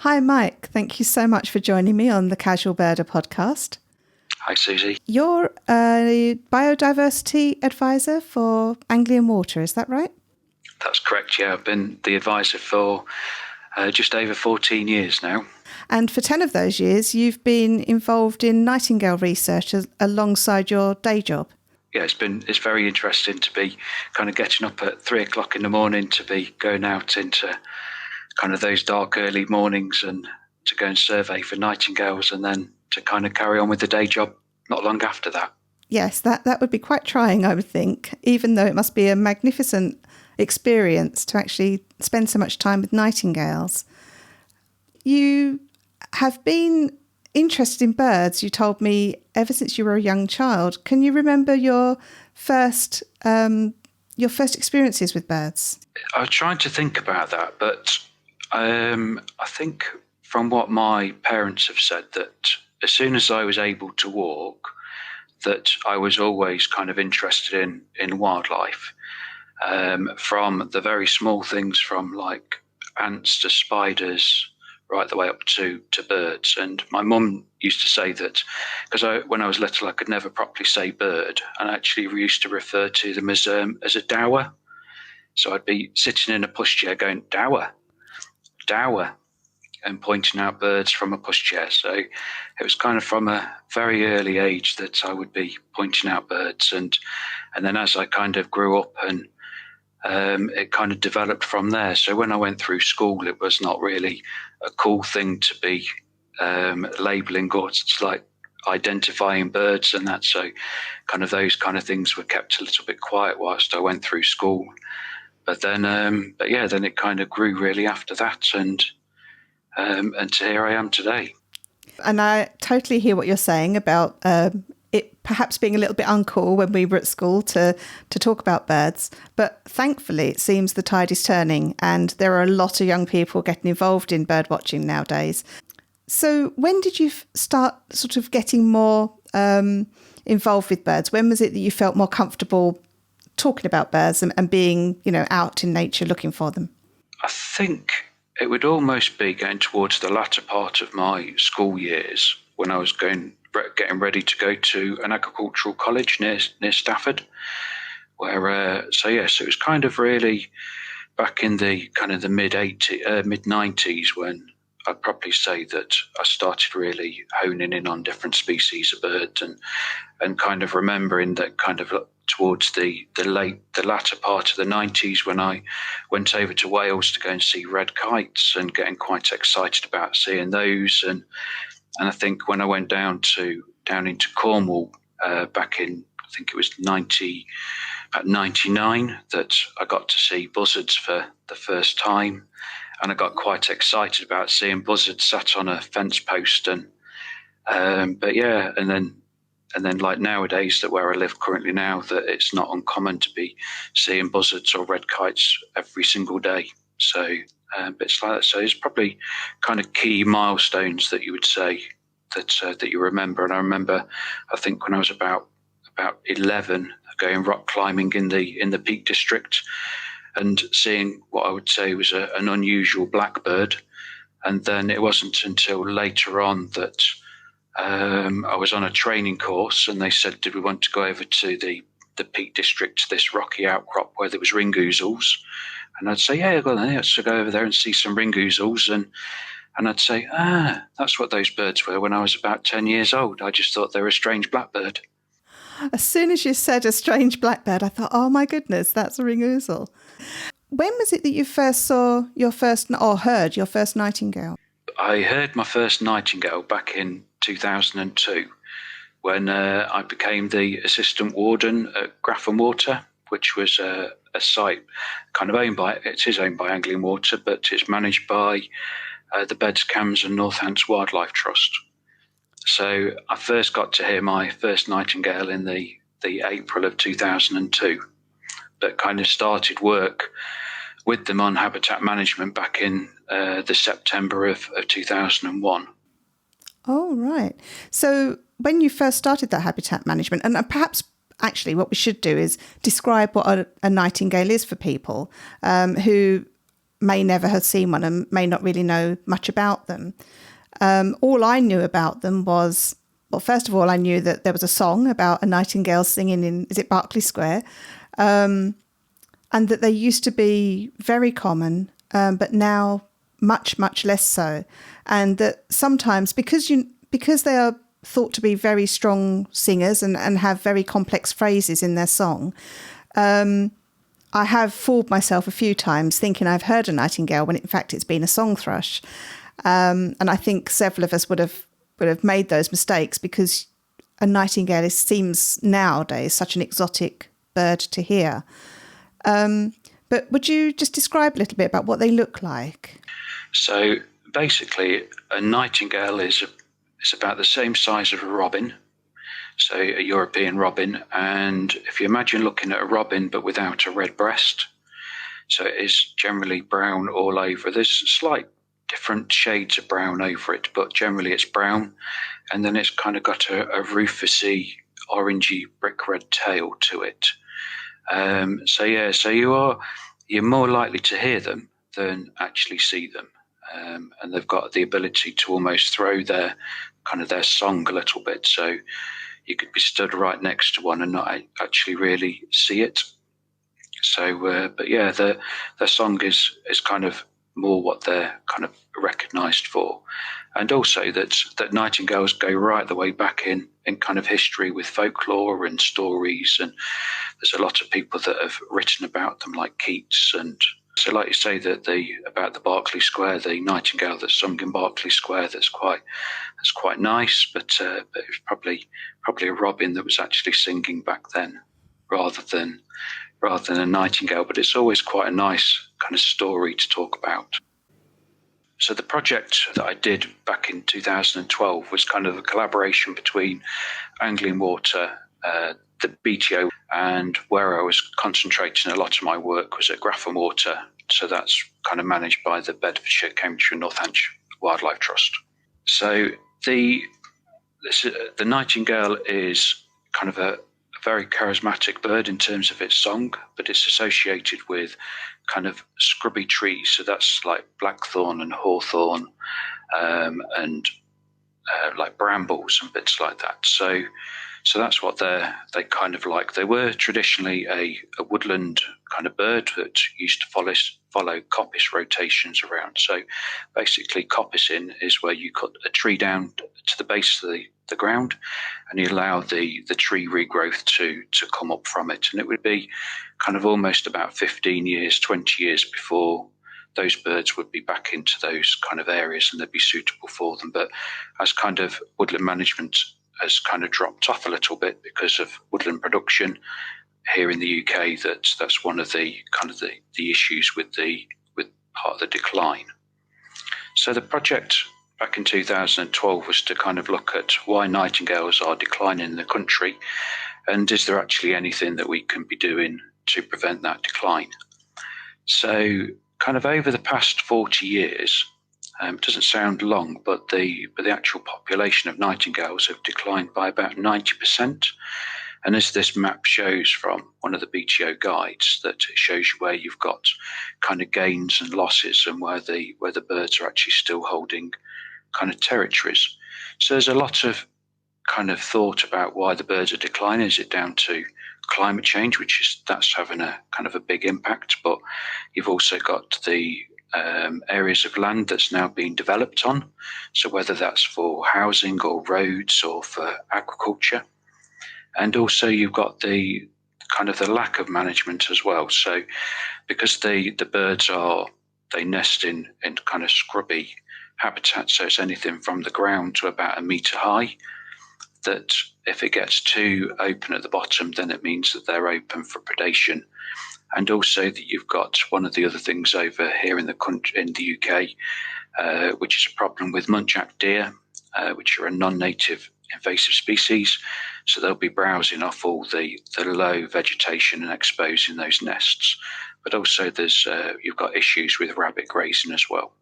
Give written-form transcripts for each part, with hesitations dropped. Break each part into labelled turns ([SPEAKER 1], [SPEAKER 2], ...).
[SPEAKER 1] Hi, Mike. Thank you so much for joining me on the Casual Birder podcast.
[SPEAKER 2] Hi, Susie.
[SPEAKER 1] You're a biodiversity advisor for Anglian Water, is that right?
[SPEAKER 2] That's correct, yeah. I've been the advisor for just over 14 years now.
[SPEAKER 1] And for 10 of those years, you've been involved in Nightingale research alongside your day job.
[SPEAKER 2] Yeah, it's very interesting to be kind of getting up at 3 o'clock in the morning to be going out into kind of those dark early mornings and to go and survey for nightingales and then to kind of carry on with the day job not long after that.
[SPEAKER 1] Yes, that would be quite trying, I would think, even though it must be a magnificent experience to actually spend so much time with nightingales. You have been interested in birds, you told me, ever since you were a young child. Can you remember your first experiences with birds?
[SPEAKER 2] I was trying to think about that, but I think from what my parents have said that as soon as I was able to walk, that I was always kind of interested in wildlife, from the very small things from like ants to spiders right the way up to birds. And my mum used to say that because when I was little I could never properly say bird, and actually we used to refer to them as a dower. So I'd be sitting in a pushchair going dower, dower, and pointing out birds from a pushchair. So it was kind of from a very early age that I would be pointing out birds, and then as I kind of grew up and it kind of developed from there. So when I went through school, it was not really a cool thing to be labelling or it's like identifying birds and that. So kind of those kind of things were kept a little bit quiet whilst I went through school. But then, then it kind of grew really after that, and to here I am today.
[SPEAKER 1] And I totally hear what you're saying about it perhaps being a little bit uncool when we were at school to talk about birds. But thankfully, it seems the tide is turning and there are a lot of young people getting involved in bird watching nowadays. So when did you start sort of getting more involved with birds? When was it that you felt more comfortable talking about birds and being, out in nature looking for them?
[SPEAKER 2] I think it would almost be going towards the latter part of my school years when I was getting ready to go to an agricultural college near Stafford, where so it was kind of really back in the kind of the mid 90s when I'd probably say that I started really honing in on different species of birds and kind of remembering that kind of towards the latter part of the 90s when I went over to Wales to go and see red kites and getting quite excited about seeing those. And I think when I went down into Cornwall back in, I think it was 99, that I got to see buzzards for the first time. And I got quite excited about seeing buzzards sat on a fence post. And then like nowadays that where I live currently now, that it's not uncommon to be seeing buzzards or red kites every single day. So bits like that. So it's probably kind of key milestones that you would say that you remember. And I remember, I think when I was about 11, going rock climbing in the Peak District and seeing what I would say was an unusual blackbird. And then it wasn't until later on that I was on a training course and they said, did we want to go over to the Peak District, to this rocky outcrop where there was ringoozles? And I'd say, yeah, well, let's go over there and see some ringoozles. And I'd say, that's what those birds were when I was about 10 years old. I just thought they were a strange blackbird.
[SPEAKER 1] As soon as you said a strange blackbird, I thought, oh my goodness, that's a ringoozle. When was it that you first saw heard your first nightingale?
[SPEAKER 2] I heard my first nightingale back in 2002 when I became the assistant warden at Grafham Water, which was a site kind of owned by Anglian Water, but it's managed by the Beds, Cams and Northants Wildlife Trust. So I first got to hear my first nightingale in the April of 2002, but kind of started work with them on habitat management back in the September of 2001.
[SPEAKER 1] Oh, right. So when you first started that habitat management, and perhaps actually what we should do is describe what a nightingale is for people who may never have seen one and may not really know much about them. All I knew about them was, well, first of all, I knew that there was a song about a nightingale singing in, is it Berkeley Square? And that they used to be very common, but now much, much less so. And that sometimes, because they are thought to be very strong singers and have very complex phrases in their song, I have fooled myself a few times thinking I've heard a nightingale when in fact it's been a song thrush. And I think several of us would have made those mistakes because a nightingale seems nowadays such an exotic bird to hear. But would you just describe a little bit about what they look like?
[SPEAKER 2] So basically, a nightingale is about the same size of a robin, so a European robin. And if you imagine looking at a robin but without a red breast, so it is generally brown all over. There's slight different shades of brown over it, but generally it's brown, and then it's kind of got a rufusy, orangey, brick red tail to it. So you're more likely to hear them than actually see them, and they've got the ability to almost throw their song a little bit. So you could be stood right next to one and not actually really see it. So, but yeah, their song is kind of more what they're kind of recognised for, and also that nightingales go right the way back in kind of history with folklore and stories, and there's a lot of people that have written about them, like Keats. And so, like you say, that about the Berkeley Square, the nightingale that's sung in Berkeley Square, that's quite nice, but it's probably a robin that was actually singing back then, rather than a nightingale. But it's always quite a nice kind of story to talk about. So the project that I did back in 2012 was kind of a collaboration between Anglian Water, the BTO, and where I was concentrating a lot of my work was at Grafham Water. So that's kind of managed by the Bedfordshire, Cambridgeshire, Northamptonshire Wildlife Trust. So the nightingale is kind of a very charismatic bird in terms of its song, but it's associated with kind of scrubby trees. So that's like blackthorn and hawthorn, and like brambles and bits like that. So that's what they kind of like. They were traditionally a woodland kind of bird that used to follow coppice rotations around. So basically, coppicing is where you cut a tree down to the base of the ground, and you allow the tree regrowth to come up from it. And it would be kind of almost about 15 years, 20 years before those birds would be back into those kind of areas and they'd be suitable for them. But as kind of woodland management has kind of dropped off a little bit because of woodland production here in the UK, that's one of the kind of the issues with part of the decline. So the project back in 2012 was to kind of look at why nightingales are declining in the country, and is there actually anything that we can be doing to prevent that decline. So kind of over the past 40 years, it doesn't sound long, but the actual population of nightingales have declined by about 90%. And as this map shows from one of the BTO guides, that it shows you where you've got kind of gains and losses and where the birds are actually still holding kind of territories. So there's a lot of kind of thought about why the birds are declining. Is it down to climate change, that's having a kind of a big impact? But you've also got the areas of land that's now being developed on. So whether that's for housing or roads or for agriculture. And also you've got the kind of the lack of management as well. So because the birds they nest in kind of scrubby habitat, so it's anything from the ground to about 1 metre high, that if it gets too open at the bottom, then it means that they're open for predation. And also that you've got one of the other things over here in the country, in the UK, which is a problem with muntjac deer, which are a non-native invasive species. So they'll be browsing off all the low vegetation and exposing those nests. But also you've got issues with rabbit grazing as well.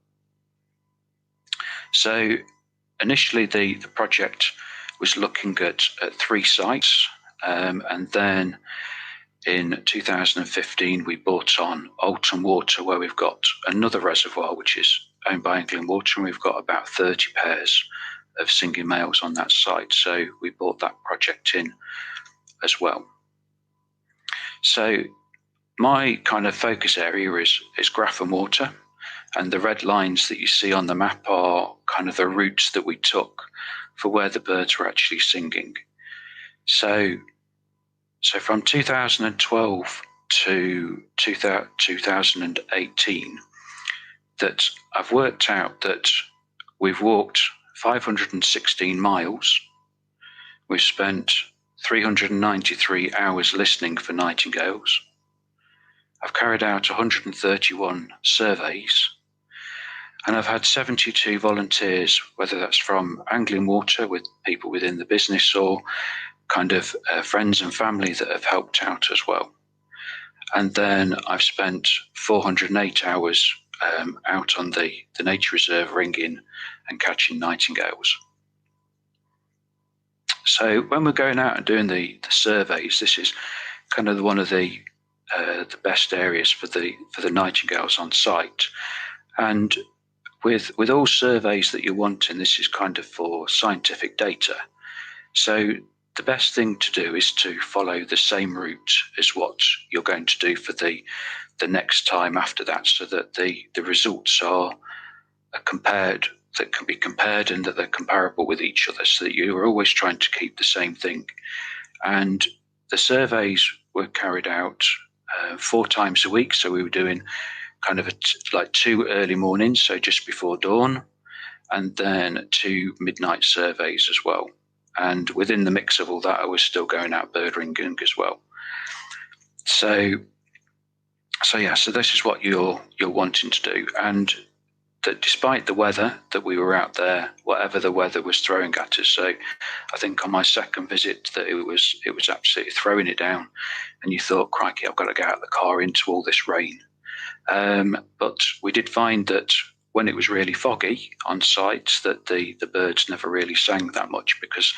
[SPEAKER 2] So initially the project was looking at 3 sites, and then in 2015, we bought on Alton Water, where we've got another reservoir which is owned by England Water, and we've got about 30 pairs of singing males on that site. So we bought that project in as well. So my kind of focus area is Grafham Water, and the red lines that you see on the map are kind of the routes that we took for where the birds were actually singing. So from 2012 to 2018, that I've worked out that we've walked 516 miles. We've spent 393 hours listening for nightingales. I've carried out 131 surveys, and I've had 72 volunteers, whether that's from Angling Water with people within the business or kind of friends and family that have helped out as well. And then I've spent 408 hours out on the nature reserve ringing and catching nightingales. So when we're going out and doing the surveys, this is kind of one of the best areas for the nightingales on site. And with all surveys that you're wanting, this is kind of for scientific data. So the best thing to do is to follow the same route as what you're going to do for the next time after that, so that the results are compared, that can be compared, and that they're comparable with each other, so that you're always trying to keep the same thing. And the surveys were carried out 4 times a week. So we were doing kind of like 2 early mornings, so just before dawn, and then 2 midnight surveys as well. And within the mix of all that, I was still going out bird ringing as well. So this is what you're wanting to do. And that despite the weather that we were out there, whatever the weather was throwing at us. So I think on my second visit that it was absolutely throwing it down, and you thought, crikey, I've got to get out of the car into all this rain. But we did find that when it was really foggy on site, that the birds never really sang that much, because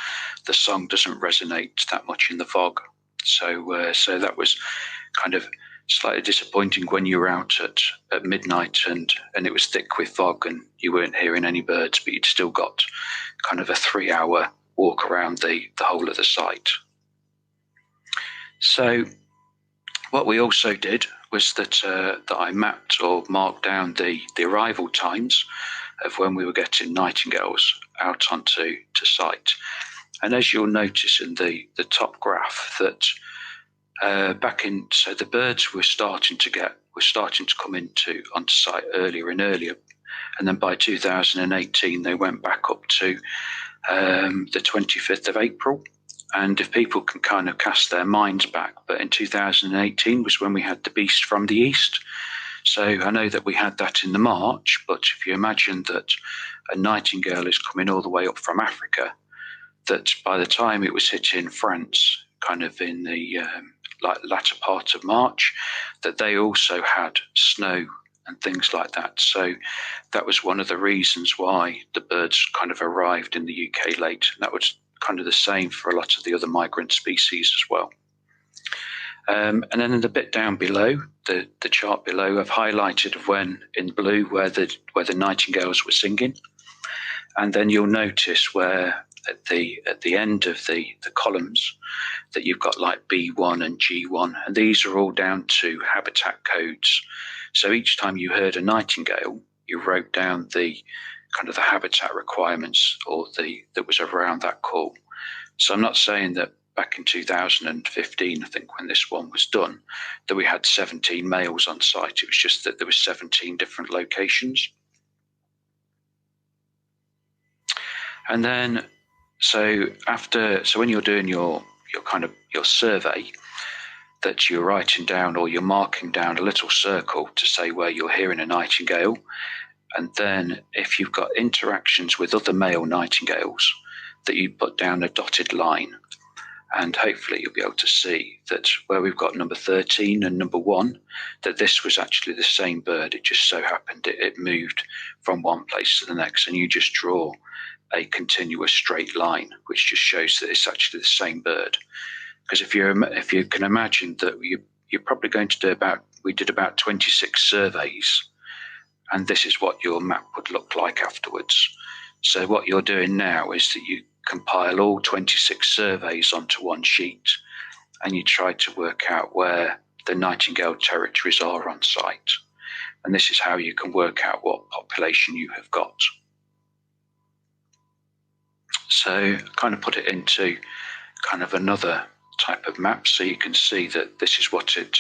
[SPEAKER 2] the song doesn't resonate that much in the fog. So that was kind of slightly disappointing when you were out at midnight and it was thick with fog and you weren't hearing any birds, but you'd still got kind of a 3-hour walk around the whole of the site. So what we also did was that I mapped or marked down the arrival times of when we were getting nightingales out onto site. And as you'll notice in the top graph, that so the birds were starting to come onto site earlier and earlier, and then by 2018 they went back up to the 25th of April. And if people can kind of cast their minds back, but in 2018 was when we had the beast from the east. So I know that we had that in the March, but if you imagine that a nightingale is coming all the way up from Africa, that by the time it was hitting France, kind of in the latter part of March, that they also had snow and things like that. So that was one of the reasons why the birds kind of arrived in the UK late. And that was kind of the same for a lot of the other migrant species as well. And then in the bit down below, the chart below, I've highlighted when in blue where the nightingales were singing. And then you'll notice where at the end of the columns that you've got like B1 and G1, and these are all down to habitat codes. So each time you heard a nightingale, you wrote down the kind of the habitat requirements or that was around that call. So I'm not saying that back in 2015, I think when this one was done, that we had 17 males on site. It was just that there were 17 different locations. And then, so when you're doing your kind of your survey, that you're writing down or you're marking down a little circle to say where you're hearing a nightingale. And then if you've got interactions with other male nightingales, that you put down a dotted line. And hopefully you'll be able to see that where we've got number 13 and number 1, that this was actually the same bird. It just so happened it moved from one place to the next, and you just draw a continuous straight line, which just shows that it's actually the same bird. Because if you can imagine that you're probably going to do we did about 26 surveys, and this is what your map would look like afterwards. So what you're doing now is that you compile all 26 surveys onto one sheet, and you try to work out where the Nightingale territories are on site. And this is how you can work out what population you have got. So kind of put it into kind of another type of map, so you can see that this is what it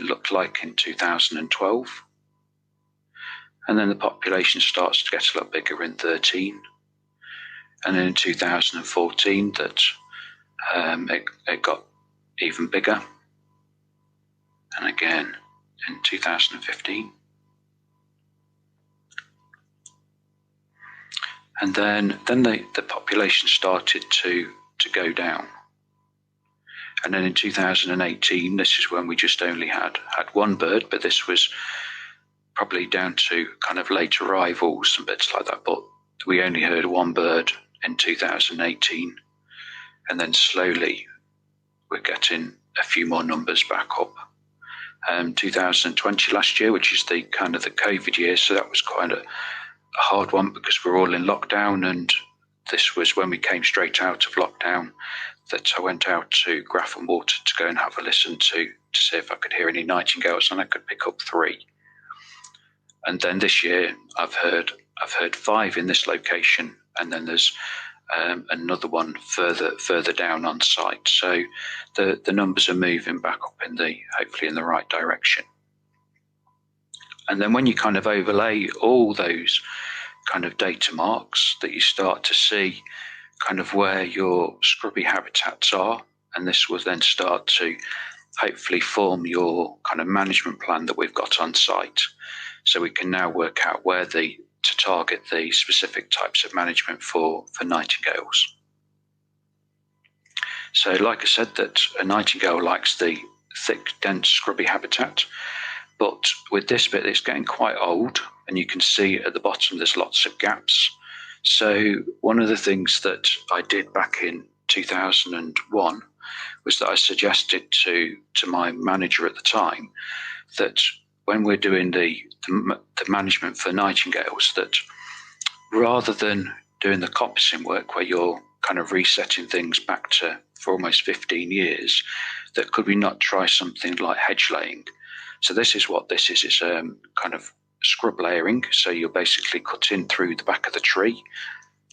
[SPEAKER 2] looked like in 2012. And then the population starts to get a lot bigger in 13. And then in 2014 that it got even bigger. And again in 2015. And then the population started to go down. And then in 2018, this is when we just only had one bird, but this was probably down to kind of late arrivals and bits like that. But we only heard one bird in 2018. And then slowly we're getting a few more numbers back up. 2020 last year, which is the kind of the COVID year, so that was quite a hard one because we're all in lockdown, and this was when we came straight out of lockdown that I went out to Grafham Water to go and have a listen to see if I could hear any nightingales, and I could pick up 3. And then this year I've heard 5 in this location, and then there's another one further down on site. So the numbers are moving back up hopefully in the right direction. And then when you kind of overlay all those kind of data marks, that you start to see kind of where your scrubby habitats are, and this will then start to hopefully form your kind of management plan that we've got on site. So we can now work out where to target the specific types of management for nightingales. So like I said, that a nightingale likes the thick, dense, scrubby habitat. But with this bit, it's getting quite old, and you can see at the bottom there's lots of gaps. So one of the things that I did back in 2001 was that I suggested to my manager at the time that when we're doing the management for nightingales, that rather than doing the coppicing work where you're kind of resetting things back to for almost 15 years, that could we not try something like hedge laying? So this is what this is. It's kind of scrub layering. So you're basically cutting through the back of the tree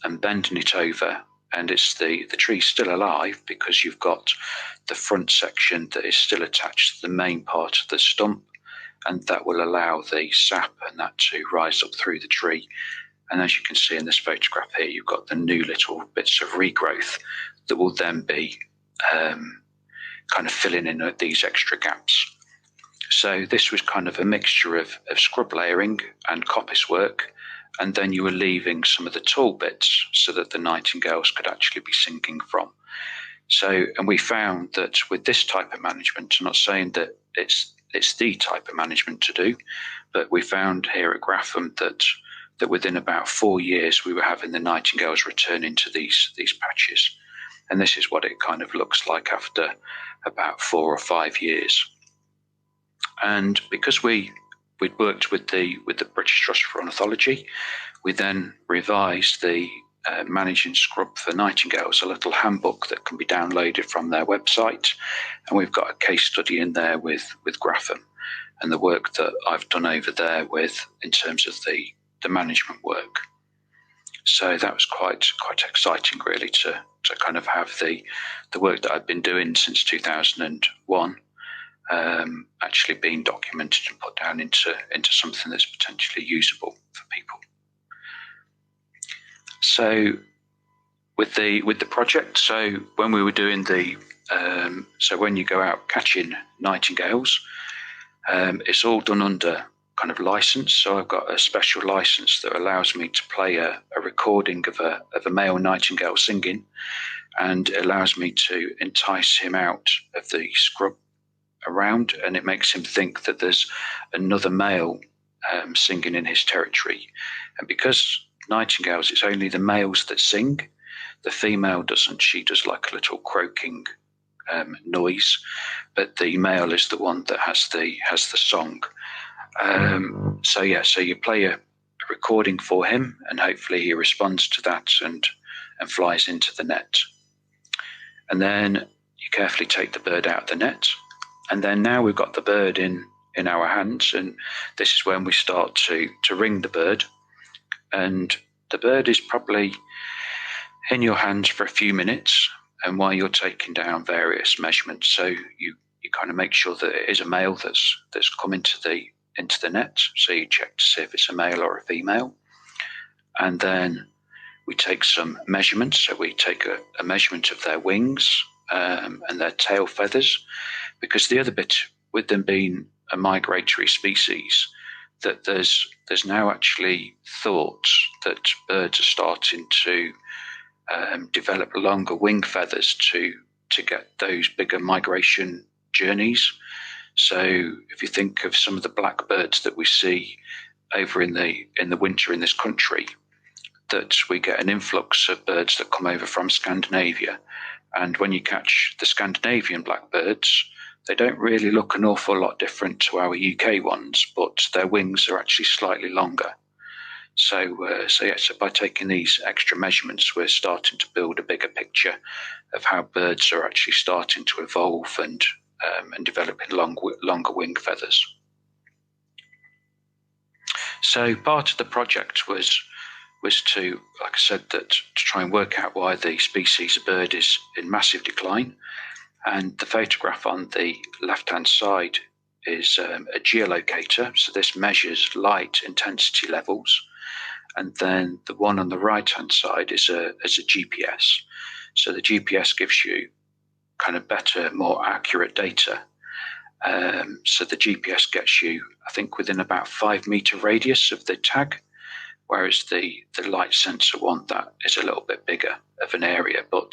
[SPEAKER 2] and bending it over, and it's the tree's still alive because you've got the front section that is still attached to the main part of the stump, and that will allow the sap and that to rise up through the tree. And as you can see in this photograph here, you've got the new little bits of regrowth that will then be kind of filling in these extra gaps. So this was kind of a mixture of scrub layering and coppice work, and then you were leaving some of the tall bits so that the nightingales could actually be singing from. So, and we found that with this type of management, I'm not saying that it's the type of management to do, but we found here at Grafham that within about 4 years we were having the nightingales returning to these patches. And this is what it kind of looks like after about 4 or 5 years. And because we'd worked with the British Trust for Ornithology, we then revised the Managing Scrub for Nightingales, a little handbook that can be downloaded from their website. And we've got a case study in there with Grafham and the work that I've done over there in terms of the management work. So that was quite exciting, really, to kind of have the work that I've been doing since 2001 actually being documented and put down into something that's potentially usable for people. So with the project, so when we were doing so when you go out catching nightingales, it's all done under kind of license. So I've got a special license that allows me to play a recording of a male nightingale singing, and it allows me to entice him out of the scrub around, and it makes him think that there's another male singing in his territory. And because nightingales, it's only the males that sing, the female doesn't. She does like a little croaking noise, but the male is the one that has the song. So you play a recording for him, and hopefully he responds to that and flies into the net. And then you carefully take the bird out of the net, and then now we've got the bird in our hands, and this is when we start to ring the bird. And the bird is probably in your hands for a few minutes, and while you're taking down various measurements, so you kind of make sure that it is a male that's come into the net. So you check to see if it's a male or a female, and then we take some measurements. So we take a measurement of their wings and their tail feathers, because the other bit with them being a migratory species, that there's now actually thought that birds are starting to develop longer wing feathers to get those bigger migration journeys. So if you think of some of the blackbirds that we see over in the winter in this country, that we get an influx of birds that come over from Scandinavia. And when you catch the Scandinavian blackbirds, they don't really look an awful lot different to our UK ones, but their wings are actually slightly longer. So by taking these extra measurements, we're starting to build a bigger picture of how birds are actually starting to evolve and developing longer wing feathers. So part of the project was to, like I said, to try and work out why the species of bird is in massive decline. And the photograph on the left-hand side is a geolocator. So this measures light intensity levels. And then the one on the right-hand side is a GPS. So the GPS gives you kind of better, more accurate data. So the GPS gets you, I think, within about 5 meter radius of the tag, whereas the light sensor one, that is a little bit bigger of an area, but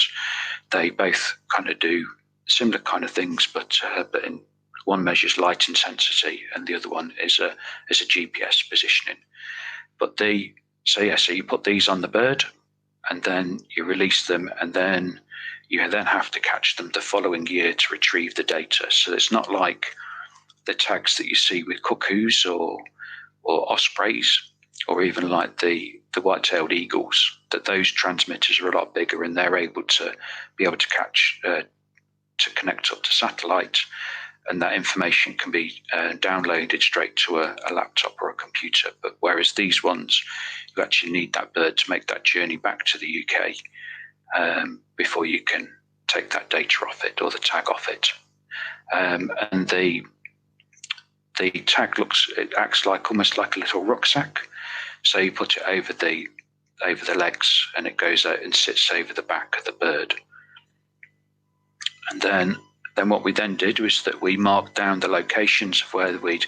[SPEAKER 2] they both kind of do similar kind of things, but one measures light intensity and the other one is a GPS positioning. But so you put these on the bird and then you release them, and then you then have to catch them the following year to retrieve the data. So it's not like the tags that you see with cuckoos or ospreys, or even like the white-tailed eagles, that those transmitters are a lot bigger and they're able to catch, to connect up to satellite, and that information can be downloaded straight to a laptop or a computer. But whereas these ones, you actually need that bird to make that journey back to the UK before you can take that data off it or the tag off it. And the tag acts like almost like a little rucksack. So you put it over the legs, and it goes out and sits over the back of the bird. And then what we then did was that we marked down the locations of where we'd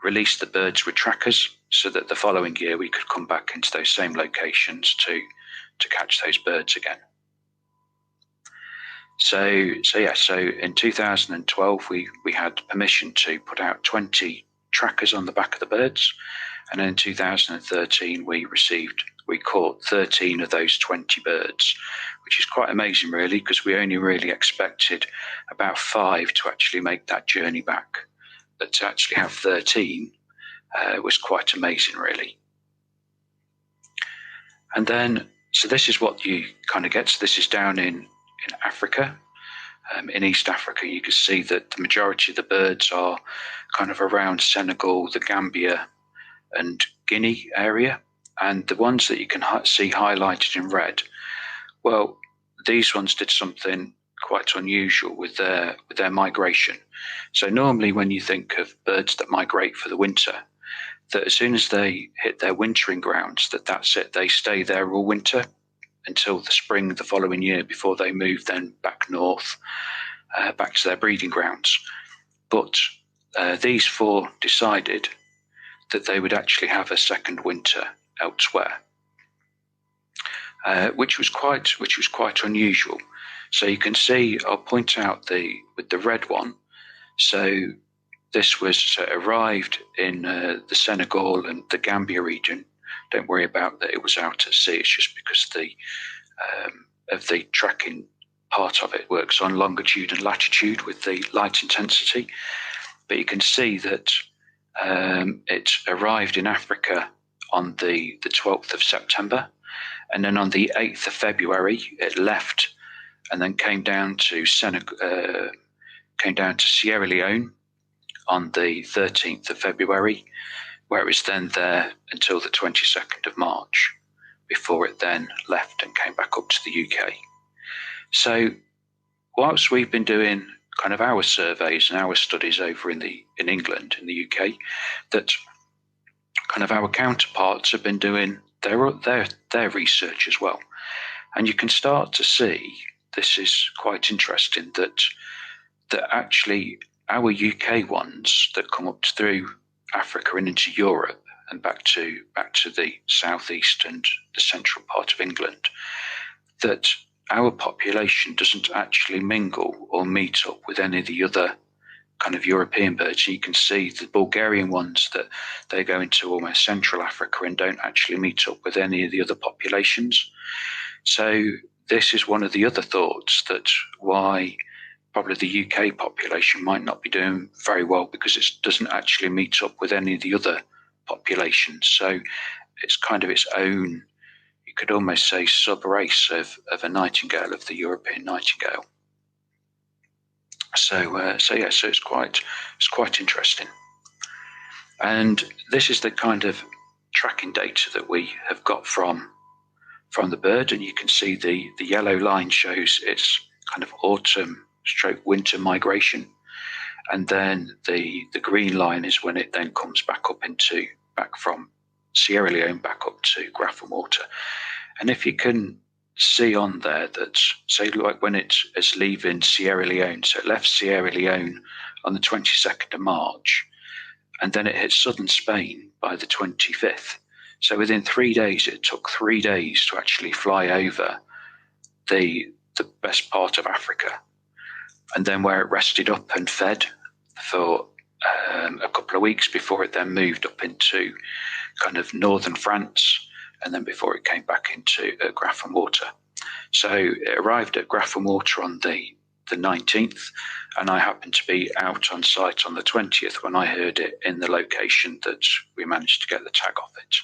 [SPEAKER 2] release the birds with trackers, so that the following year we could come back into those same locations to catch those birds again. So in 2012 we had permission to put out 20 trackers on the back of the birds, and in 2013 we caught 13 of those 20 birds, which is quite amazing really, because we only really expected about 5 to actually make that journey back, but to actually have 13 was quite amazing really. And then so this is what you kind of get. So this is down in Africa. In East Africa, you can see that the majority of the birds are kind of around Senegal, the Gambia and Guinea area. And the ones that you can see highlighted in red, well, these ones did something quite unusual with their migration. So normally when you think of birds that migrate for the winter, that as soon as they hit their wintering grounds, that's it, they stay there all winter until the spring the following year before they move then back north, back to their breeding grounds. But these 4 decided that they would actually have a second winter elsewhere, which was quite unusual. So you can see, I'll point out with the red one. So this arrived in the Senegal and the Gambia region. Don't worry about that it was out at sea. It's just because of the tracking part of it works on longitude and latitude with the light intensity. But you can see that it arrived in Africa on the 12th of September, and then on the 8th of February it left and then came down to Sierra Leone on the 13th of February, where it was then there until the 22nd of March, before it then left and came back up to the UK. So whilst we've been doing kind of our surveys and our studies over in England, in the UK, that kind of our counterparts have been doing their research as well. And you can start to see, this is quite interesting, that actually our UK ones that come up through Africa and into Europe and back to the southeast and the central part of England, that our population doesn't actually mingle or meet up with any of the other kind of European birds. You can see the Bulgarian ones that they go into almost Central Africa and don't actually meet up with any of the other populations. So this is one of the other thoughts, that why probably the UK population might not be doing very well, because it doesn't actually meet up with any of the other populations. So it's kind of its own, you could almost say, sub-race of a nightingale, of the European nightingale. So it's quite interesting. And this is the kind of tracking data that we have got from the bird, and you can see the yellow line shows its kind of autumn/winter migration, and then the green line is when it then comes back from Sierra Leone back up to Grafham Water. And if you can see on there that, say, like when it is leaving Sierra Leone, so it left Sierra Leone on the 22nd of March, and then it hit southern Spain by the 25th. So within 3 days, it took 3 days to actually fly over the best part of Africa, and then where it rested up and fed for a couple of weeks before it then moved up into kind of northern France, and then before it came back into Grafham Water. So it arrived at Grafham Water on the 19th, and I happened to be out on site on the 20th when I heard it in the location that we managed to get the tag off it.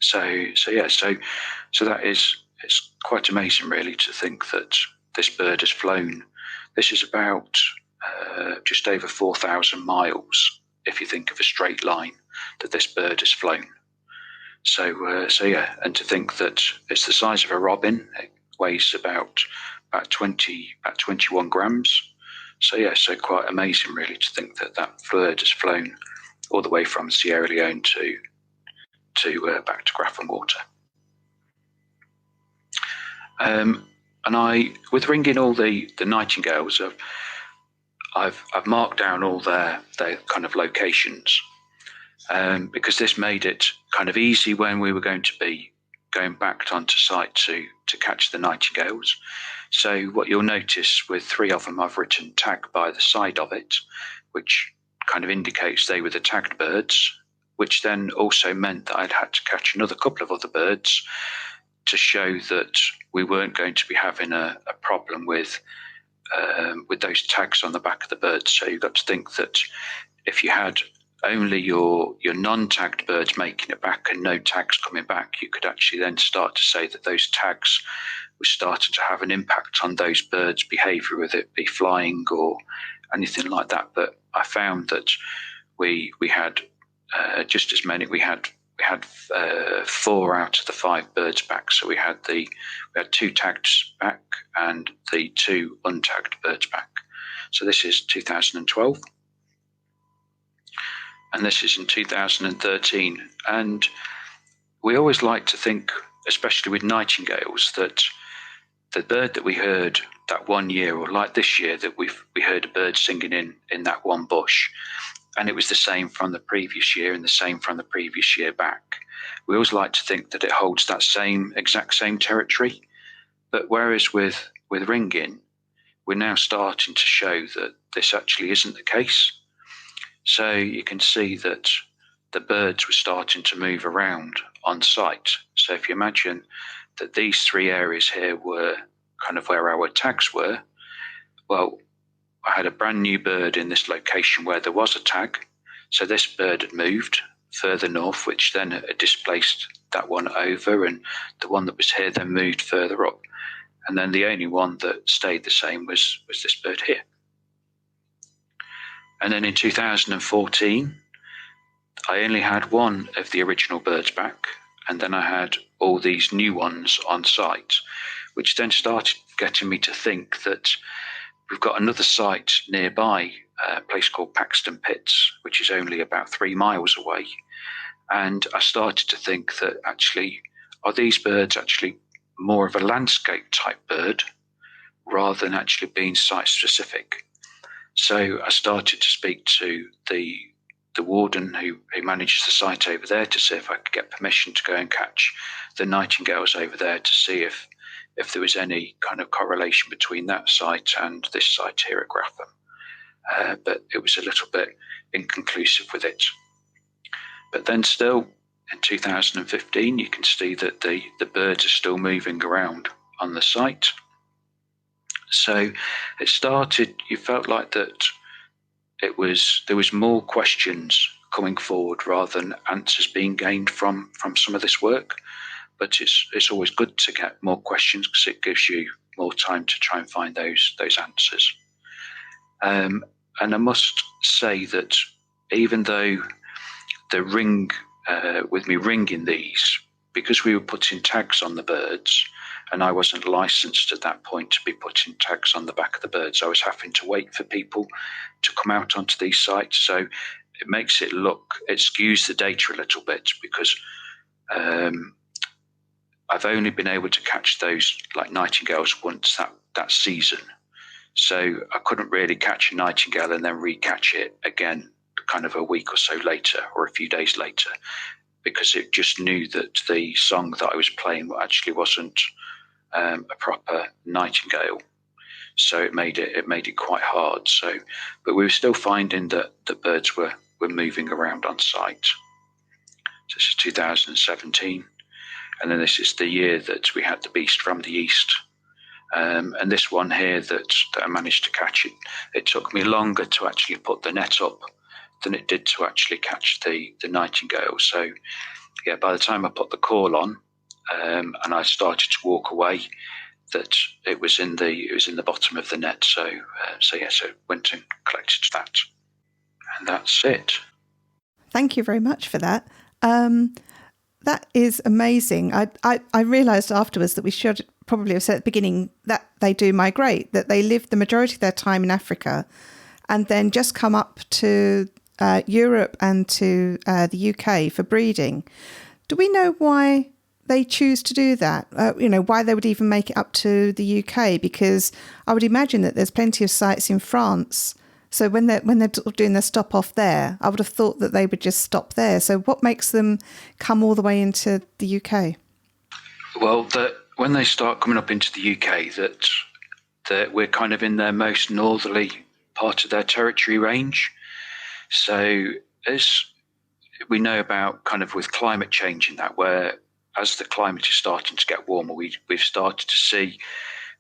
[SPEAKER 2] So that is, it's quite amazing really to think that this bird has flown. This is about just over 4,000 miles, if you think of a straight line, that this bird has flown. So and to think that it's the size of a robin, it weighs about 21 grams. So quite amazing really to think that bird has flown all the way from Sierra Leone to back to Grafham Water. And with ringing all the nightingales, I've marked down all their kind of locations, because this made it kind of easy when we were going to be going back onto site to catch the nightingales. So what you'll notice with 3 of them, I've written tag by the side of it, which kind of indicates they were the tagged birds, which then also meant that I'd had to catch another couple of other birds to show that we weren't going to be having a problem with those tags on the back of the birds. So you've got to think that if you had only your non-tagged birds making it back and no tags coming back, you could actually then start to say that those tags were starting to have an impact on those birds' behaviour, whether it be flying or anything like that. But I found that we had just as many. We had 4 out of the 5 birds back. So we had 2 tagged back and the 2 untagged birds back. So this is 2012. And this is in 2013. And we always like to think, especially with nightingales, that the bird that we heard that one year, or like this year, that we heard a bird singing in that one bush, and it was the same from the previous year and the same from the previous year back. We always like to think that it holds that exact same territory. But whereas with ringing, we're now starting to show that this actually isn't the case. So you can see that the birds were starting to move around on site. So if you imagine that these 3 areas here were kind of where our tags were, well, I had a brand new bird in this location where there was a tag. So this bird had moved further north, which then had displaced that one over, and the one that was here then moved further up. And then the only one that stayed the same was this bird here. And then in 2014, I only had one of the original birds back, and then I had all these new ones on site, which then started getting me to think that we've got another site nearby, a place called Paxton Pits, which is only about 3 miles away. And I started to think that actually, are these birds actually more of a landscape type bird rather than actually being site specific? So I started to speak to the warden who manages the site over there to see if I could get permission to go and catch the nightingales over there, to see if there was any kind of correlation between that site and this site here at Grapham. But it was a little bit inconclusive with it. But then still, in 2015, you can see that the birds are still moving around on the site. So it started, you felt like that there was more questions coming forward rather than answers being gained from some of this work. But it's always good to get more questions because it gives you more time to try and find those answers. And I must say that even though the ring, with me ringing these, because we were putting tags on the birds, and I wasn't licensed at that point to be putting tags on the back of the birds, I was having to wait for people to come out onto these sites. So it makes it skews the data a little bit, because I've only been able to catch those like nightingales once that season. So I couldn't really catch a nightingale and then recatch it again kind of a week or so later or a few days later, because it just knew that the song that I was playing actually wasn't a proper nightingale. So it made it quite hard. So, but we were still finding that the birds were moving around on site. So this is 2017. And then this is the year that we had the beast from the east. And this one here that I managed to catch, it took me longer to actually put the net up than it did to actually catch the nightingale. So yeah, by the time I put the call on and I started to walk away, that it was in the bottom of the net. So went and collected that. And that's it.
[SPEAKER 1] Thank you very much for that. That is amazing. I realised afterwards that we should probably have said at the beginning that they do migrate, that they live the majority of their time in Africa and then just come up to Europe and to the UK for breeding. Do we know why they choose to do that? Why they would even make it up to the UK? Because I would imagine that there's plenty of sites in France. So when they're doing their stop off there, I would have thought that they would just stop there. So what makes them come all the way into the UK?
[SPEAKER 2] Well, when they start coming up into the UK, that we're kind of in their most northerly part of their territory range. So as we know about kind of with climate change in that, where as the climate is starting to get warmer, we've started to see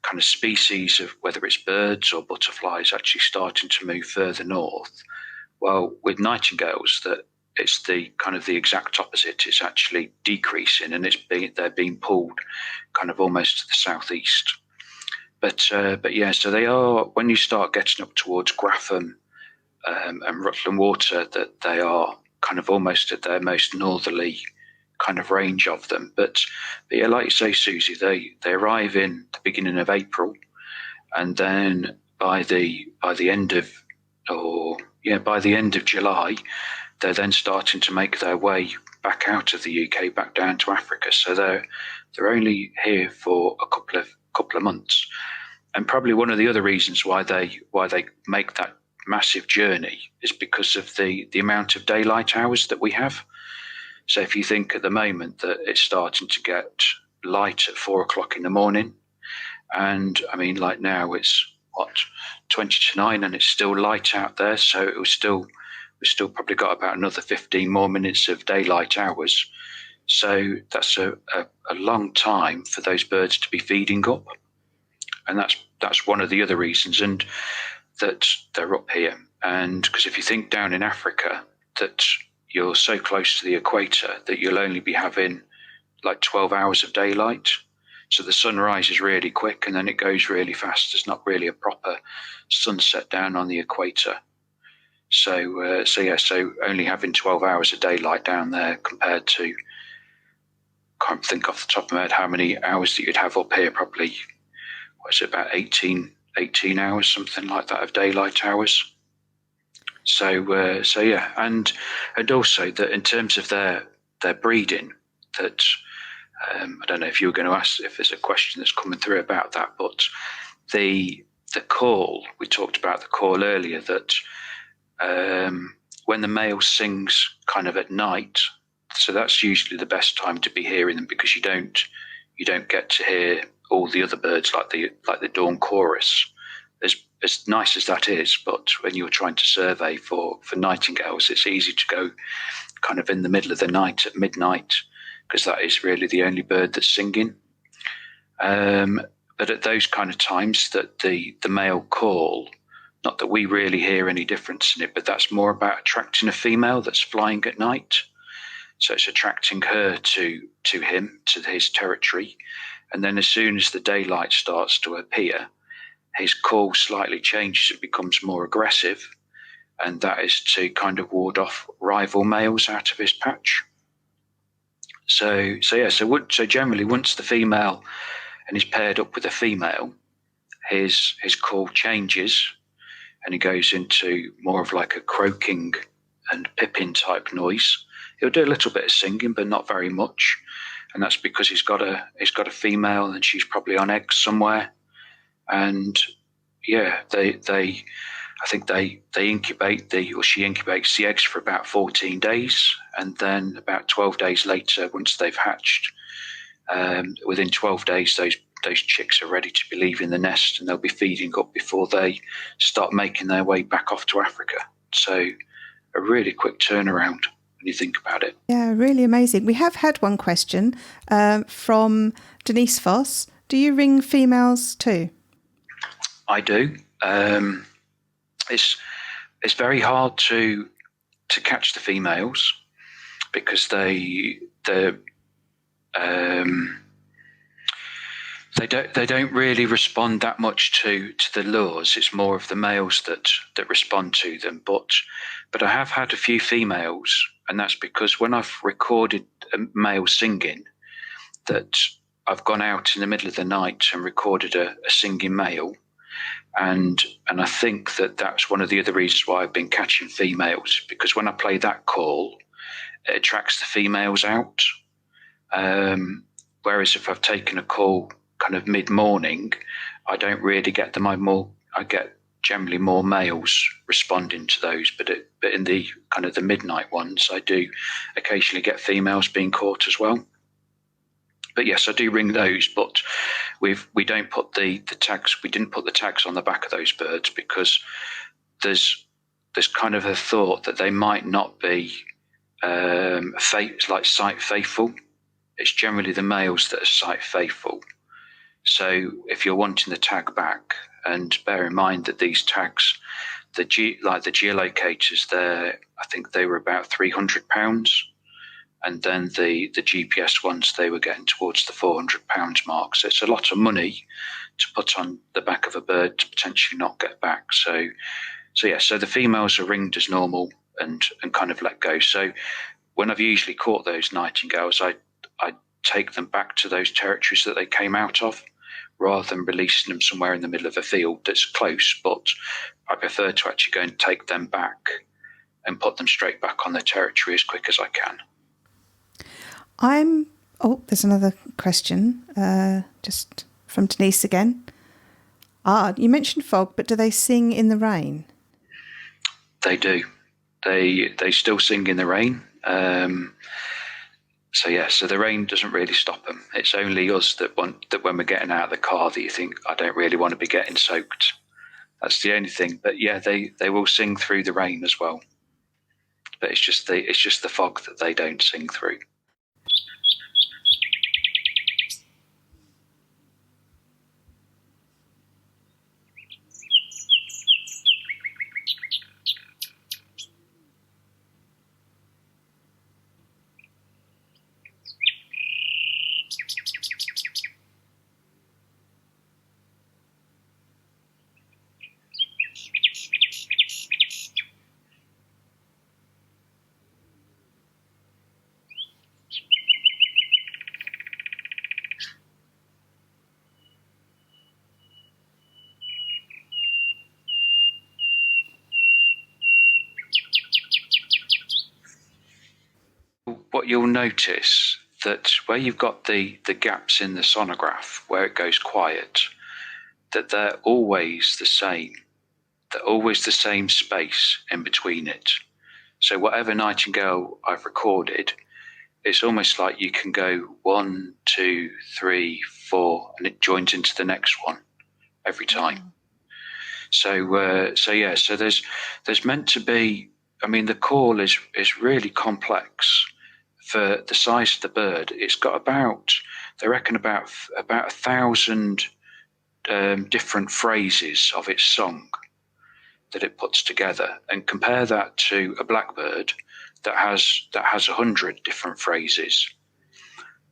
[SPEAKER 2] kind of species of whether it's birds or butterflies actually starting to move further north. Well, with nightingales, that it's the kind of the exact opposite. It's actually decreasing, and they're being pulled kind of almost to the southeast. But yeah, so they are, when you start getting up towards Grapham and Rutland Water, that they are kind of almost at their most northerly kind of range of them. But yeah, like you say, Susie, they arrive in the beginning of April, and then by the end of July, they're then starting to make their way back out of the UK, back down to Africa. So they're only here for a couple of months. And probably one of the other reasons why they make that massive journey is because of the amount of daylight hours that we have. So if you think at the moment that it's starting to get light at 4 o'clock in the morning, and I mean, like now it's 20 to 9, and it's still light out there. So we've still probably got about another 15 more minutes of daylight hours. So that's a long time for those birds to be feeding up. and that's one of the other reasons, and that they're up here. And because if you think down in Africa, that you're so close to the equator that you'll only be having like 12 hours of daylight. So the sun rises really quick and then it goes really fast. There's not really a proper sunset down on the equator. So only having 12 hours of daylight down there compared to, can't think off the top of my head how many hours that you'd have up here, probably, what's it, about 18 hours, something like that, of daylight hours. So yeah, and also that in terms of their breeding, that I don't know if you were going to ask if there's a question that's coming through about that, but the call, we talked about the call earlier, that when the male sings kind of at night, so that's usually the best time to be hearing them, because you don't get to hear all the other birds like the dawn chorus. As nice as that is, but when you're trying to survey for nightingales, it's easy to go kind of in the middle of the night at midnight, because that is really the only bird that's singing. But at those kind of times that the male call, not that we really hear any difference in it, but that's more about attracting a female that's flying at night. So it's attracting her to him, to his territory. And then as soon as the daylight starts to appear, his call slightly changes and becomes more aggressive. And that is to kind of ward off rival males out of his patch. So generally, once the female and he's paired up with a female, his call changes and he goes into more of like a croaking and piping type noise. He'll do a little bit of singing, but not very much, and that's because he's got a female and she's probably on eggs somewhere. And yeah, I think they incubate she incubates the eggs for about 14 days, and then about 12 days later, once they've hatched, within 12 days, those chicks are ready to be leaving the nest, and they'll be feeding up before they start making their way back off to Africa. So a really quick turnaround when you think about it.
[SPEAKER 1] Yeah, really amazing. We have had one question from Denise Foss. Do you ring females too?
[SPEAKER 2] I do. It's very hard to catch the females, because they don't really respond that much to the lures. It's more of the males that respond to them. But I have had a few females, and that's because when I've recorded a male singing, that I've gone out in the middle of the night and recorded a singing male. And I think that's one of the other reasons why I've been catching females, because when I play that call, it attracts the females out. Whereas if I've taken a call kind of mid-morning, I don't really get them. I get generally more males responding to those, but in the kind of the midnight ones, I do occasionally get females being caught as well. But yes, I do ring those, but we don't put the tags. We didn't put the tags on the back of those birds because there's kind of a thought that they might not be sight faithful. It's generally the males that are sight faithful. So if you're wanting the tag back, and bear in mind that these tags, the geolocators, I think they were about £300. And then the GPS ones, they were getting towards the £400 mark. So it's a lot of money to put on the back of a bird to potentially not get back. So the females are ringed as normal and kind of let go. So when I've usually caught those nightingales, I take them back to those territories that they came out of, rather than releasing them somewhere in the middle of a field that's close. But I prefer to actually go and take them back and put them straight back on their territory as quick as I can.
[SPEAKER 1] There's another question, just from Denise again. You mentioned fog, but do they sing in the rain?
[SPEAKER 2] They do. They still sing in the rain. So the rain doesn't really stop them. It's only us that when we're getting out of the car that you think, I don't really want to be getting soaked. That's the only thing. But yeah, they will sing through the rain as well. But it's just the fog that they don't sing through. what you'll notice that where you've got the gaps in the sonograph where it goes quiet, that they're always the same. They're always the same space in between it. So whatever nightingale I've recorded, it's almost like you can go 1, 2, 3, 4, and it joins into the next one every time. Wow. So there's meant to be. I mean, the call is really complex for the size of the bird. It's got about 1,000 different phrases of its song that it puts together, and compare that to a blackbird that has 100 different phrases.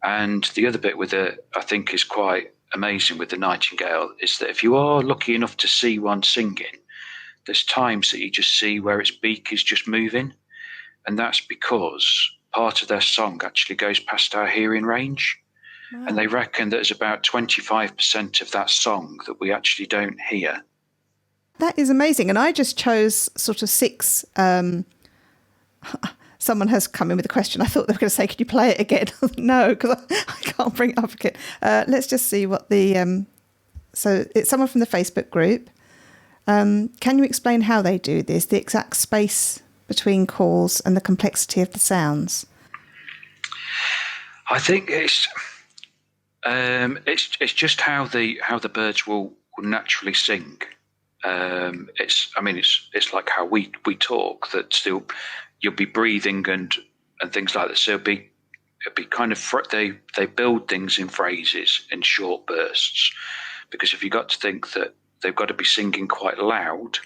[SPEAKER 2] And the other bit with it, I think, is quite amazing with the nightingale, is that if you are lucky enough to see one singing, there's times that you just see where its beak is just moving, and that's because part of their song actually goes past our hearing range. Wow. And they reckon that there's about 25% of that song that we actually don't hear.
[SPEAKER 1] That is amazing. And I just chose sort of 6. Someone has come in with a question. I thought they were going to say, "Can you play it again?" No, because I can't bring it up again. Let's just see what the... So it's someone from the Facebook group. Can you explain how they do this, the exact space between calls and the complexity of the sounds?
[SPEAKER 2] I think it's just how the birds will naturally sing. It's like how we talk, that you'll be breathing and things like that. So it'll be kind of, they build things in phrases in short bursts, because if you got to think that they've got to be singing quite loud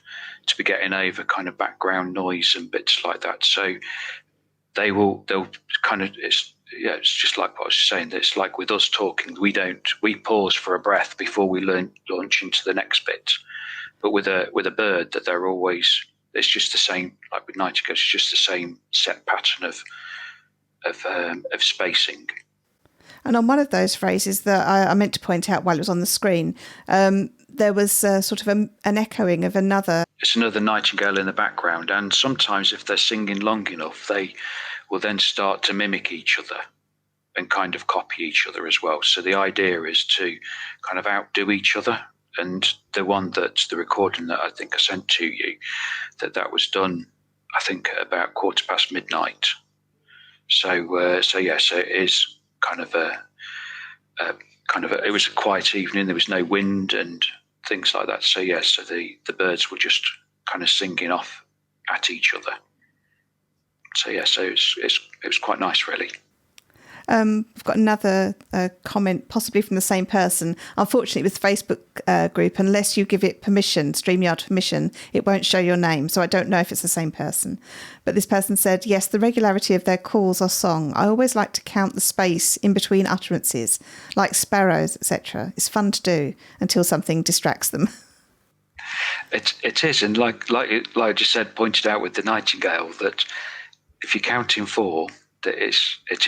[SPEAKER 2] to be getting over kind of background noise and bits like that. So they'll kind of, it's just like what I was saying. It's like with us talking, we pause for a breath before we launch into the next bit. But with a bird, that they're always, it's just the same. Like with nightingales, it's just the same set pattern of spacing.
[SPEAKER 1] And on one of those phrases that I meant to point out while it was on the screen, there was sort of an echoing of another.
[SPEAKER 2] It's another nightingale in the background, and sometimes if they're singing long enough, they will then start to mimic each other and kind of copy each other as well. So the idea is to kind of outdo each other. And the recording that I think I sent to you, that was done, I think, at about midnight. So it is kind of it was a quiet evening. There was no wind and things like that. So the birds were just kind of singing off at each other. So it was quite nice, really.
[SPEAKER 1] I've got another comment, possibly from the same person. Unfortunately, with the Facebook group, unless you give it permission, StreamYard permission, it won't show your name. So I don't know if it's the same person. But this person said, yes, the regularity of their calls or song. I always like to count the space in between utterances, like sparrows, etc. It's fun to do until something distracts them.
[SPEAKER 2] It is, and like I just said, pointed out with the nightingale, that if you're counting 4, that it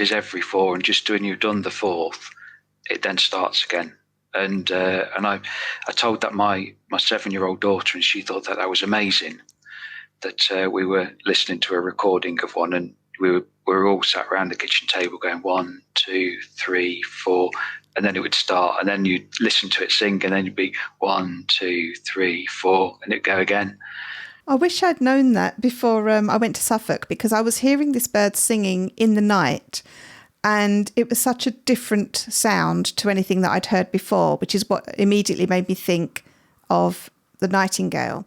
[SPEAKER 2] is every 4, and just when you've done the 4th, it then starts again. And I told that my 7-year-old daughter, and she thought that was amazing. That we were listening to a recording of one, and we were all sat around the kitchen table going 1, 2, 3, 4, and then it would start, and then you'd listen to it sing, and then you'd be 1, 2, 3, 4, and it'd go again.
[SPEAKER 1] I wish I'd known that before I went to Suffolk, because I was hearing this bird singing in the night, and it was such a different sound to anything that I'd heard before, which is what immediately made me think of the nightingale.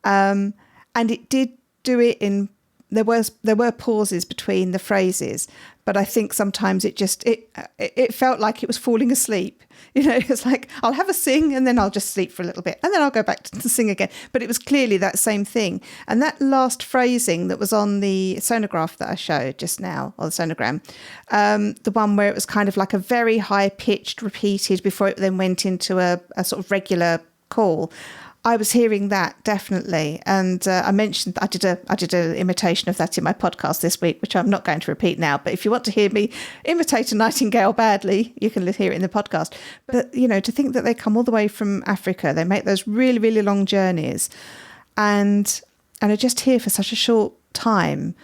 [SPEAKER 1] And it did do it in, there were pauses between the phrases, but I think sometimes it felt like it was falling asleep. You know, it's like, I'll have a sing and then I'll just sleep for a little bit and then I'll go back to sing again. But it was clearly that same thing. And that last phrasing that was on the sonograph that I showed just now, or the sonogram, the one where it was kind of like a very high pitched repeated before it then went into a sort of regular call. I was hearing that definitely, and I mentioned I did an imitation of that in my podcast this week, which I'm not going to repeat now. But if you want to hear me imitate a nightingale badly, you can hear it in the podcast. But you know, to think that they come all the way from Africa, they make those really, really long journeys, and are just here for such a short time.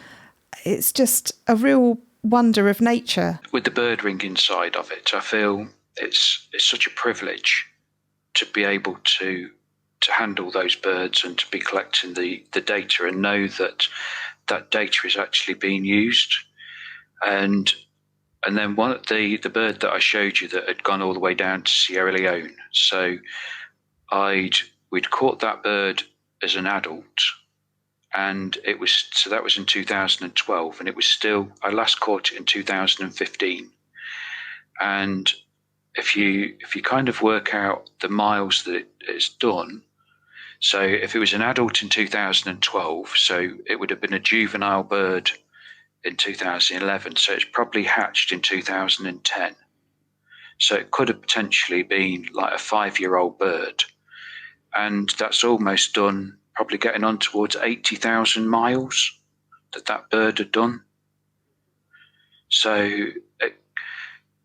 [SPEAKER 1] It's just a real wonder of nature.
[SPEAKER 2] With the bird ringing side of it, I feel it's such a privilege to be able to handle those birds and to be collecting the data and know that that data is actually being used. And then one of the bird that I showed you that had gone all the way down to Sierra Leone. So we'd caught that bird as an adult, and that was in 2012, and it was still, I last caught it in 2015. And if you kind of work out the miles that it's done, so if it was an adult in 2012, so it would have been a juvenile bird in 2011, so it's probably hatched in 2010. So it could have potentially been like a 5-year-old bird. And that's almost done, probably getting on towards 80,000 miles that bird had done. So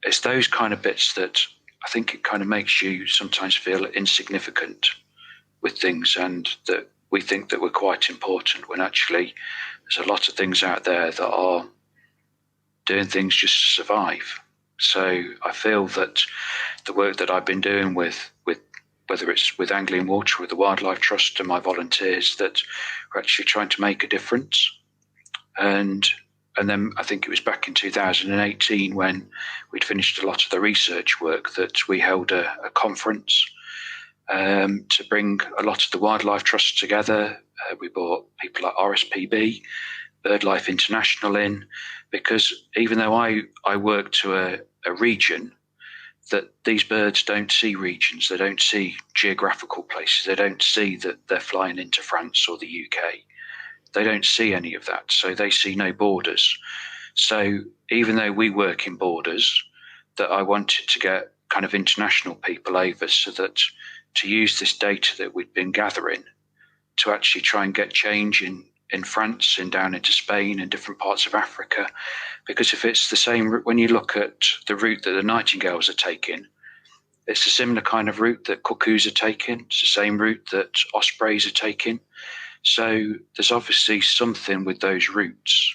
[SPEAKER 2] it's those kind of bits that I think it kind of makes you sometimes feel insignificant with things, and that we think that we're quite important when actually there's a lot of things out there that are doing things just to survive. So I feel that the work that I've been doing with whether it's with Angling Water or the Wildlife Trust and my volunteers, that we're actually trying to make a difference. And then I think it was back in 2018 when we'd finished a lot of the research work that we held a conference to bring a lot of the Wildlife Trusts together. We brought people like RSPB, BirdLife International in, because even though I work to a region, that these birds don't see regions, they don't see geographical places, they don't see that they're flying into France or the UK. They don't see any of that, so they see no borders. So even though we work in borders, that I wanted to get kind of international people over so that to use this data that we'd been gathering to actually try and get change in France and down into Spain and different parts of Africa. Because if it's the same, when you look at the route that the nightingales are taking, it's a similar kind of route that cuckoos are taking. It's the same route that ospreys are taking. So there's obviously something with those routes.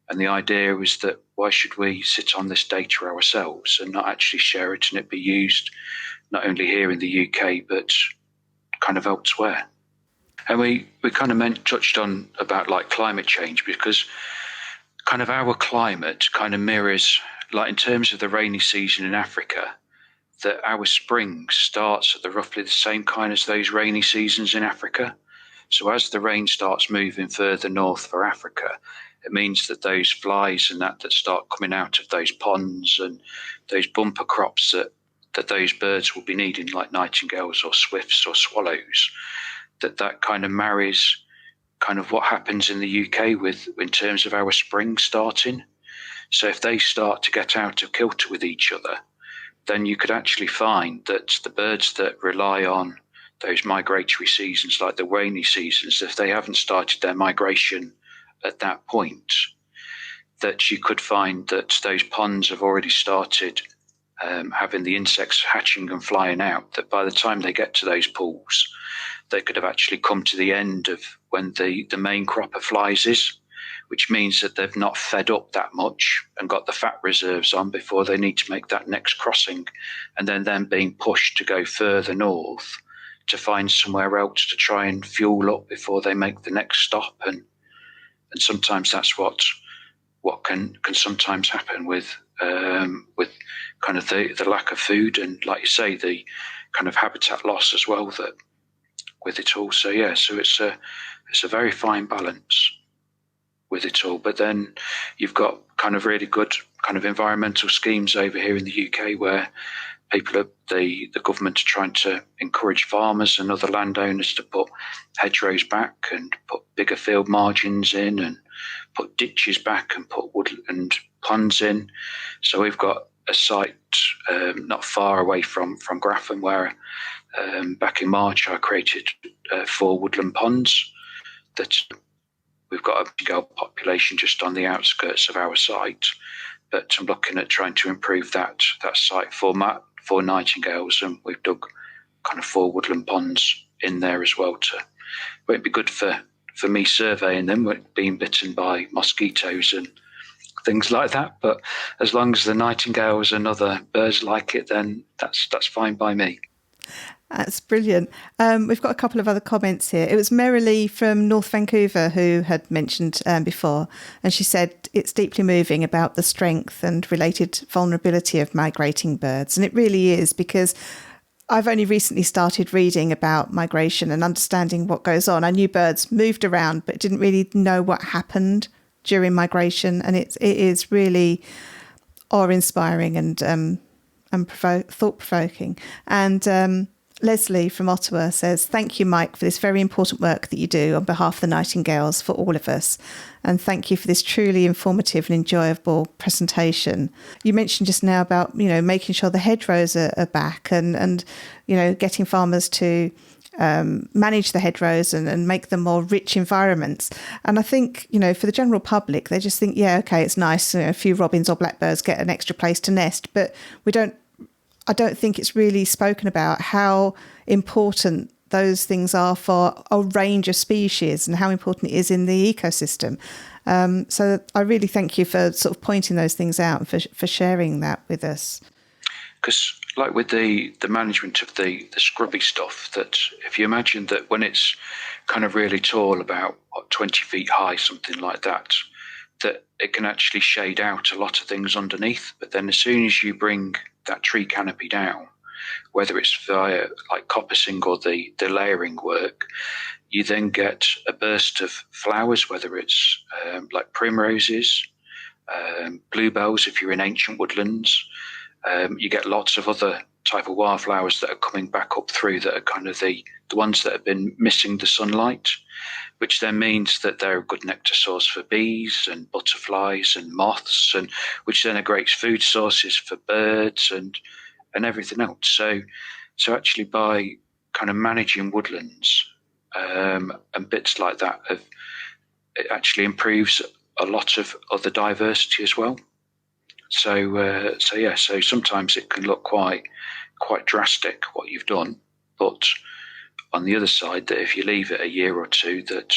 [SPEAKER 2] And the idea was that why should we sit on this data ourselves and not actually share it and it be used not only here in the UK, but kind of elsewhere. And we kind of touched on about like climate change, because kind of our climate kind of mirrors, like in terms of the rainy season in Africa, that our spring starts at roughly the same kind as those rainy seasons in Africa. So as the rain starts moving further north for Africa, it means that those flies and that start coming out of those ponds and those bumper crops that those birds will be needing, like nightingales or swifts or swallows, that kind of marries kind of what happens in the UK in terms of our spring starting. So if they start to get out of kilter with each other, then you could actually find that the birds that rely on those migratory seasons, like the rainy seasons, if they haven't started their migration at that point, that you could find that those ponds have already started having the insects hatching and flying out, that by the time they get to those pools, they could have actually come to the end of when the main crop of flies is, which means that they've not fed up that much and got the fat reserves on before they need to make that next crossing, and then being pushed to go further north to find somewhere else to try and fuel up before they make the next stop. And sometimes that's what can sometimes happen with kind of the lack of food, and like you say, the kind of habitat loss as well that with it all. So yeah, so it's a very fine balance with it all. But then you've got kind of really good kind of environmental schemes over here in the UK where the government are trying to encourage farmers and other landowners to put hedgerows back and put bigger field margins in and put ditches back and put wood and ponds in. So we've got a site not far away from Grafham where back in March I created 4 woodland ponds that we've got a big population just on the outskirts of our site, but I'm looking at trying to improve that site for nightingales, and we've dug kind of 4 woodland ponds in there as well. It won't be good for me surveying them, being bitten by mosquitoes and things like that. But as long as the nightingales and other birds like it, then that's fine by me.
[SPEAKER 1] That's brilliant. We've got a couple of other comments here. It was Merrily from North Vancouver who had mentioned before, and she said it's deeply moving about the strength and related vulnerability of migrating birds. And it really is, because I've only recently started reading about migration and understanding what goes on. I knew birds moved around, but didn't really know what happened during migration. And it is really awe-inspiring and thought-provoking. And Leslie from Ottawa says, thank you, Mike, for this very important work that you do on behalf of the Nightingales for all of us. And thank you for this truly informative and enjoyable presentation. You mentioned just now about, making sure the hedgerows are back and getting farmers to manage the hedgerows and make them more rich environments. And I think, for the general public, they just think, yeah, okay, it's nice. A few robins or blackbirds get an extra place to nest, but I don't think it's really spoken about how important those things are for a range of species and how important it is in the ecosystem. So I really thank you for sort of pointing those things out and for sharing that with us.
[SPEAKER 2] Because like with the management of the scrubby stuff, that if you imagine that when it's kind of really tall, about 20 feet high, something like that it can actually shade out a lot of things underneath. But then as soon as you bring that tree canopy down, whether it's via like coppicing or the layering work, you then get a burst of flowers, whether it's like primroses, bluebells if you're in ancient woodlands. You get lots of other type of wildflowers that are coming back up through, that are kind of the ones that have been missing the sunlight, which then means that they're a good nectar source for bees and butterflies and moths, and which then are great food sources for birds and everything else. So actually, by kind of managing woodlands and bits like that, it actually improves a lot of other diversity as well. So sometimes it can look quite drastic what you've done, but on the other side, that if you leave it a year or two, that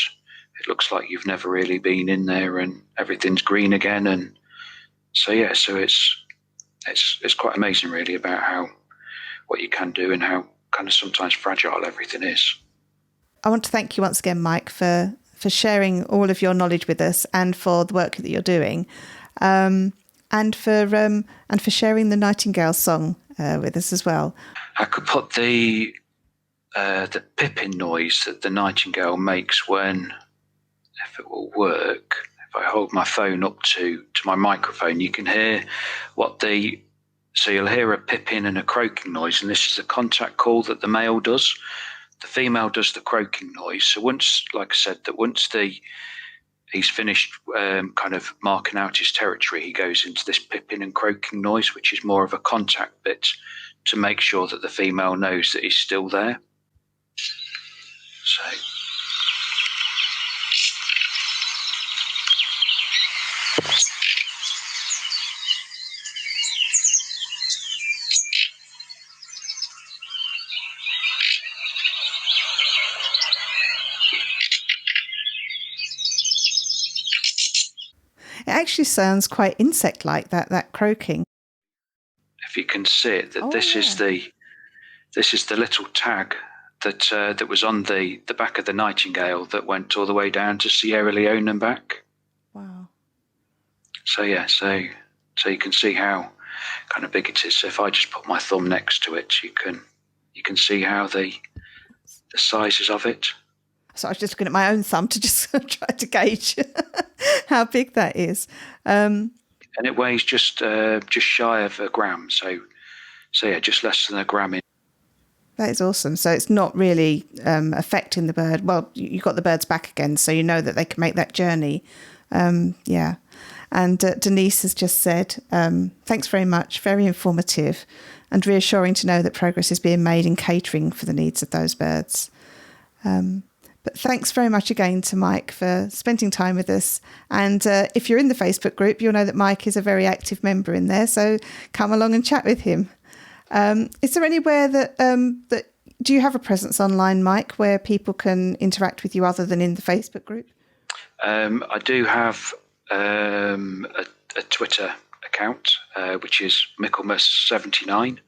[SPEAKER 2] it looks like you've never really been in there and everything's green again. And so it's quite amazing really about what you can do and how kind of sometimes fragile everything is.
[SPEAKER 1] I want to thank you once again, Mike, for sharing all of your knowledge with us and for the work that you're doing. And for sharing the Nightingale song with us as well.
[SPEAKER 2] I could put the pipping noise that the nightingale makes when, if it will work, if I hold my phone up to my microphone, you can hear so you'll hear a pipping and a croaking noise, and this is a contact call that the male does. The female does the croaking noise. So once he's finished kind of marking out his territory, he goes into this pipping and croaking noise, which is more of a contact bit to make sure that the female knows that he's still there. So.
[SPEAKER 1] It actually sounds quite insect-like, that croaking.
[SPEAKER 2] If you can see it, that this is the little tag that was on the back of the Nightingale that went all the way down to Sierra Leone and back.
[SPEAKER 1] Wow.
[SPEAKER 2] So you can see how kind of big it is. So if I just put my thumb next to it, you can see how the sizes of it.
[SPEAKER 1] So I was just looking at my own thumb to just try to gauge how big that is.
[SPEAKER 2] And it weighs just shy of a gram. So yeah, just less than a gram.
[SPEAKER 1] That is awesome. So it's not really affecting the bird. Well, you got the birds back again, so you know that they can make that journey. Yeah. And Denise has just said, thanks very much, very informative and reassuring to know that progress is being made in catering for the needs of those birds. But thanks very much again to Mike for spending time with us. And if you're in the Facebook group, you'll know that Mike is a very active member in there. So come along and chat with him. Is there anywhere that do you have a presence online, Mike, where people can interact with you other than in the Facebook group?
[SPEAKER 2] I do have a a Twitter account, which is Michaelmas79.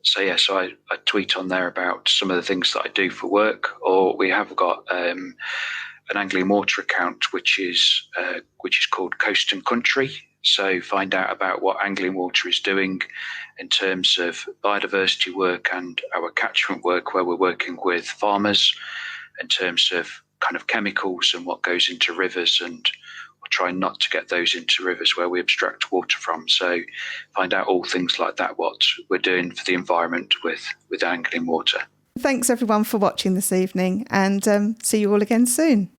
[SPEAKER 2] So I tweet on there about some of the things that I do for work, or we have got an angling water account which is called Coast and Country. So find out about what angling water is doing in terms of biodiversity work and our catchment work, where we're working with farmers in terms of kind of chemicals and what goes into rivers, and we're trying not to get those into rivers where we abstract water from. So find out all things like that, what we're doing for the environment with angling water.
[SPEAKER 1] Thanks everyone for watching this evening, and see you all again soon.